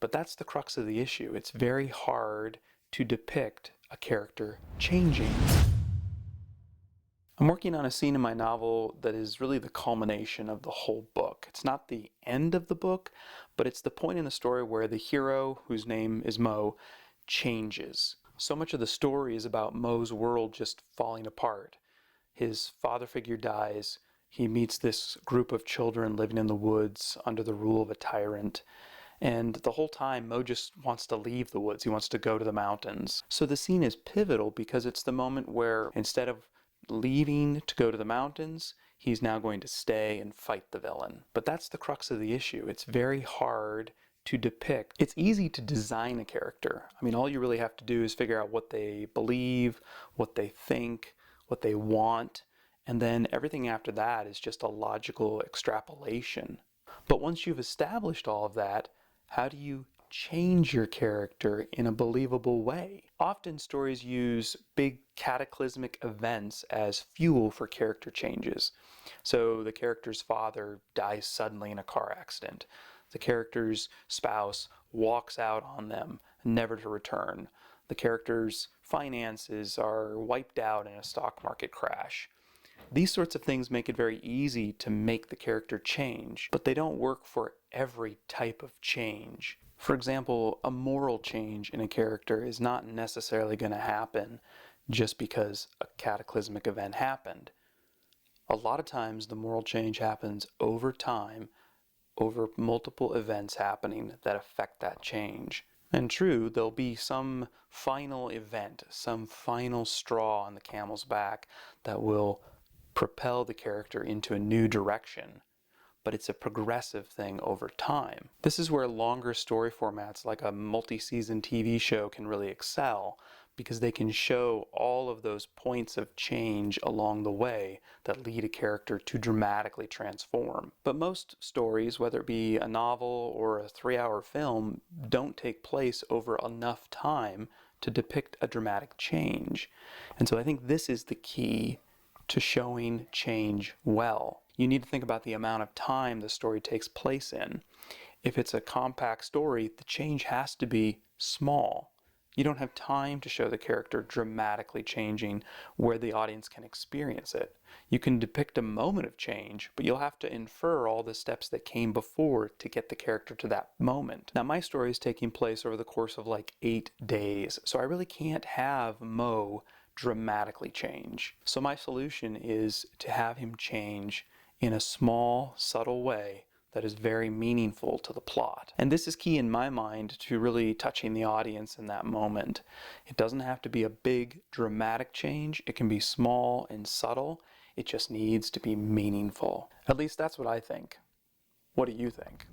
But that's the crux of the issue. It's very hard to depict a character changing. I'm working on a scene in my novel that is really the culmination of the whole book. It's not the end of the book, but it's the point in the story where the hero, whose name is Mo, changes. So much of the story is about Mo's world just falling apart. His father figure dies. He meets this group of children living in the woods under the rule of a tyrant. And the whole time, Mo just wants to leave the woods. He wants to go to the mountains. So the scene is pivotal because it's the moment where instead of leaving to go to the mountains, he's now going to stay and fight the villain. But that's the crux of the issue. It's very hard to depict. It's easy to design a character. I mean, all you really have to do is figure out what they believe, what they think, what they want, and then everything after that is just a logical extrapolation. But once you've established all of that, how do you change your character in a believable way? Often stories use big cataclysmic events as fuel for character changes. So the character's father dies suddenly in a car accident. The character's spouse walks out on them, never to return. The character's finances are wiped out in a stock market crash. These sorts of things make it very easy to make the character change, but they don't work for every type of change. For example, a moral change in a character is not necessarily going to happen just because a cataclysmic event happened. A lot of times the moral change happens over time, over multiple events happening that affect that change. And true, there'll be some final event, some final straw on the camel's back that will propel the character into a new direction, but it's a progressive thing over time. This is where longer story formats like a multi-season TV show can really excel, because they can show all of those points of change along the way that lead a character to dramatically transform. But most stories, whether it be a novel or a 3-hour film, don't take place over enough time to depict a dramatic change. And so I think this is the key to showing change well. You need to think about the amount of time the story takes place in. If it's a compact story, the change has to be small. You don't have time to show the character dramatically changing where the audience can experience it. You can depict a moment of change, but you'll have to infer all the steps that came before to get the character to that moment. Now, my story is taking place over the course of like 8 days, so I really can't have Mo dramatically change. So my solution is to have him change in a small, subtle way that is very meaningful to the plot. And this is key in my mind to really touching the audience in that moment. It doesn't have to be a big, dramatic change. It can be small and subtle. It just needs to be meaningful. At least that's what I think. What do you think?